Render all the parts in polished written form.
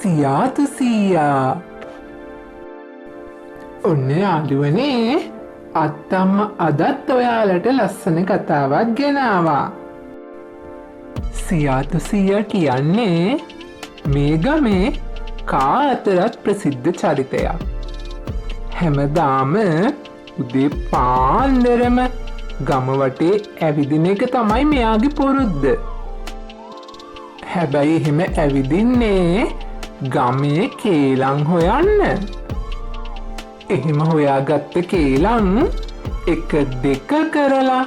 සියාතු සීයා. ඔන්න යාළුවනේ අත්තම්ම අදත් ඔයාලට ලස්සන කතාවක් ගෙනාවා. සියාතු සීයා කියන්නේ මේ ගමේ කා අතරත් ප්‍රසිද්ධ චරිතයක්. හැමදාම උදේ පාන්දරම ගම වටේ ඇවිදින එක තමයි මෙයාගේ පුරුද්ද. හැබැයි එහෙම ඇවිදින්නේ ගමේ කේලම් හොයන්න. එහෙම හොයාගත්ත කේලම් එක දෙක කරලා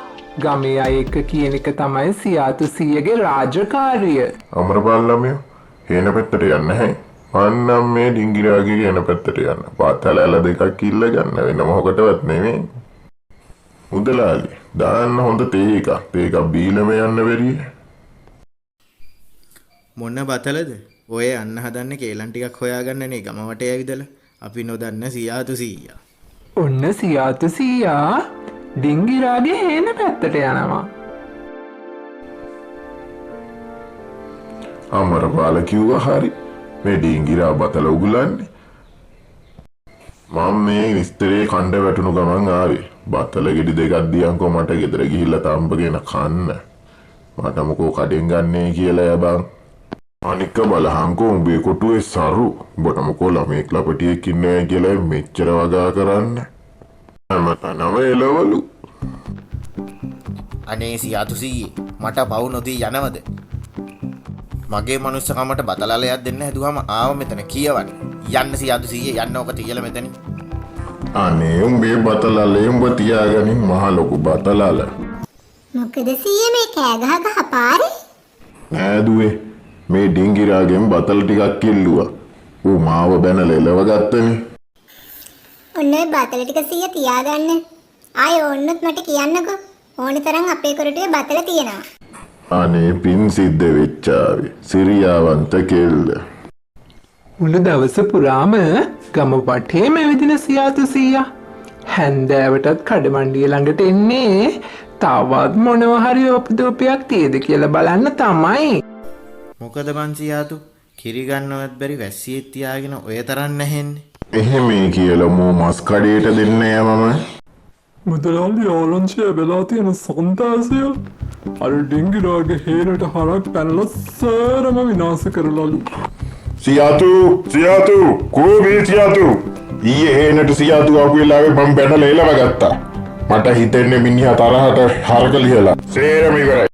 ගමේ අය එක කියන එක තමයි සියාතු සීයගේ රාජකාරිය. අමරපාල ළමයෝ හේන පැත්තට යන්න නැහැ. මන්නම් මේ ඩිංගිරාගේ යන පැත්තට යන්න. පාතලැල දෙකක් කිල්ල ගන්න වෙන මොකටවත් නෙමෙයි. මුදලාලි දාන්න හොඳ තේ එකක්. තේ එකක් බීලම යන්න බැරිය. මොන බතලද? ඔය යන්න හදන්නේ කේලම් ටිකක් හොයාගන්නනේ ගම වටේ ඇවිදලා. අපි නොදන්න සියාතු සීයා. ඔන්න සියාතු සීයා ඩිංගිරාගේ හේන පැත්තට යනවා. අමරපාල කිව්වා හරි. මේ ඩිංගිරා බතල උගුලන්නේ. මම මේ විස්තරේ කණ්ඩ වැටුණු ගමන් ආවේ. බතල ගෙඩි දෙකක් දියන්කෝ මට ගෙදර ගිහිල්ලා තම්බගෙන කන්න. මට මොකෝ කඩෙන් ගන්නේ කියලා යබන්. අනික බලහන්කෝ උඹේ කොටුවේ සරු. උඹට මොකෝ ළමෙක් ලපටියෙක් ඉන්නේ කියලා මෙච්චර වගා කරන්න. මට නම එලවලු. අනේ සියාතු සීයේ මට පවු නොදී යනවද? මගේ මනුස්සකමට බතලලයක් දෙන්න හැදුවම ආව මෙතන කියවන්නේ. යන්න සියාතු සීයේ යන්න ඕක තියලා මෙතනින්. අනේ උඹේ බතලලේ උඹ තියාගනින් මහ ලොකු බතලල. මොකද සීයේ මේ කෑ ගහ පාරේ? නෑදුවේ මේ ඩිංගිරාගෙන් බතල ටිකක් කිල්ලුවා. ඌ මාව බැනලා එලව ගත්තනේ. ඔන්න ඔය බතල ටික සීය තියාගන්න. ආයෙ ඕන්නොත් මට කියන්නකෝ. ඕනි තරම් අපේ කොරටුවේ බතල තියෙනවා. අනේ පින් සිද්ධ වෙච්චාවේ. සිරියාවන්ත කෙල්ල. මුළු දවස පුරාම ගම වටේම ඇවිදින සියාතු සීයා හැන්දෑවටත් කඩමණ්ඩිය ළඟට එන්නේ තවත් මොනවා හරි උපදෝපයක් තියෙද කියලා බලන්න තමයි. මොකද බං සියාතු කිරි ගන්නවත් බැරි වැස්සියෙත් තියාගෙන ඔය තරම් නැහෙන්නේ. එහෙමයි කියලා මෝ මස් කඩේට දෙන්න යමම. මුදලාලි ආලංචිය වෙලා තියෙන සොන්තාසිය අර ඩිංගිරාගේ හේනට හරක් පැනලා සෑරම විනාශ කරලලු. සියාතු කෝ මේ සියාතු ඊයේ හේනට සියාතු ආපු වෙලාවේ මම බැනලා එලව ගත්තා. මට හිතෙන්නේ මිනිහා තරහට හරක ලියලා සේරම ඉවරයි.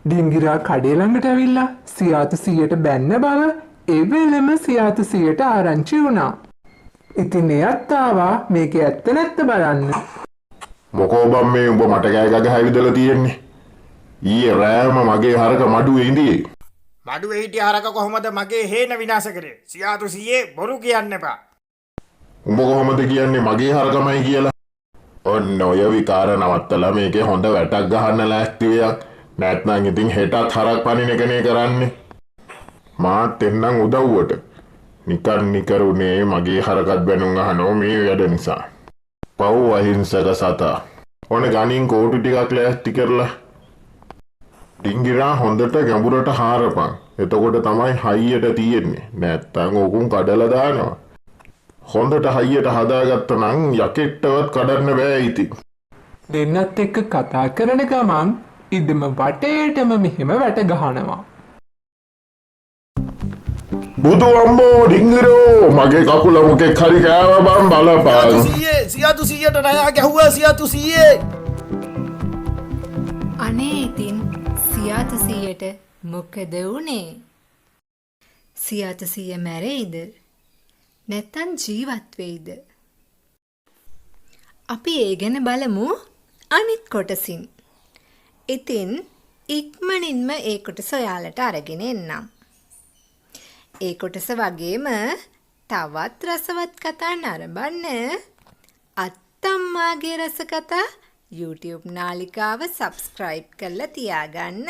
ඩිංගිරා කඩේ ළඟට ඇවිල්ලා සියාතු සීයට බැන්න බව ඒ වෙලෙම සියාතු සීයට ආරංචි වුණා. ඉතින් එයත් ආවා මේක ඇත්ත නැත්ත බලන්න. මොකෝ බම් මේ උඹ මට කෑ ගගහ ඇවිදලා තියෙන්නේ. ඊයේ රෑම මගේ හරක මඩුවේ ඉඳියේ. මඩුවේ හිටිය හරක කොහොමද මගේ හේන විනාශ කරේ? සියාතු සීයේ බොරු කියන්න එපා. උඹ කොහොමද කියන්නේ මගේ හරකමයි කියලා? ඔන්න ඔය විකාර නවත්තලා මේකේ හොඳ වැටක් ගහන්න ලෑස්ති වෙයක්. නැත්නම් ඉතින් හෙටත් හරක් පනින එකනේ කරන්නේ. මාත් එන්නම් උදව්වට. නිකන් නිකරුනේ මගේ හරකත් බැනුම් අහනෝ මේ වැඩ නිසා. පව් අහිංසක සතා. ඔන්න ගණින් කෝටු ටිකක් ලෑස්ති කරලා. ඩිංගිරා හොඳට ගැඹුරට හාරපන්. එතකොට තමයි හයියට තියෙන්නේ. නැත්තම් ඕකුන් කඩලා දානවා. හොඳට හයියට හදාගත්ත නම් යකෙට්ටවත් කඩන්න බෑ ඉතින්. දෙන්නත් එක්ක කතා කරන ගමන් ඉදම වටේටම මෙහෙම වැට ගහනවා. බුදු අම්මෝ ඩිංගිරෝ මගේ කකුල මොකෙක් හරි කෑව බම් බලපන්. සියාතු සීයට නයා ගැහුවා සියාතු සීයේ. අනේ ඉතින් සියාතු සීයට මොකද වුනේ? සියාතු සීය මැරෙයිද? නැත්තම් ජීවත් වෙයිද? අපි ඒ ගැන බලමු අනිත් කොටසින්. ඉතින් ඉක්මනින්ම ඒ කොටස ඔයාලට අරගෙන එන්නම්. ඒ කොටස වගේම තවත් රසවත් කතා නරඹන්න අත්තම්මාගේ රස කතා YouTube නාලිකාව subscribe කරලා තියාගන්න.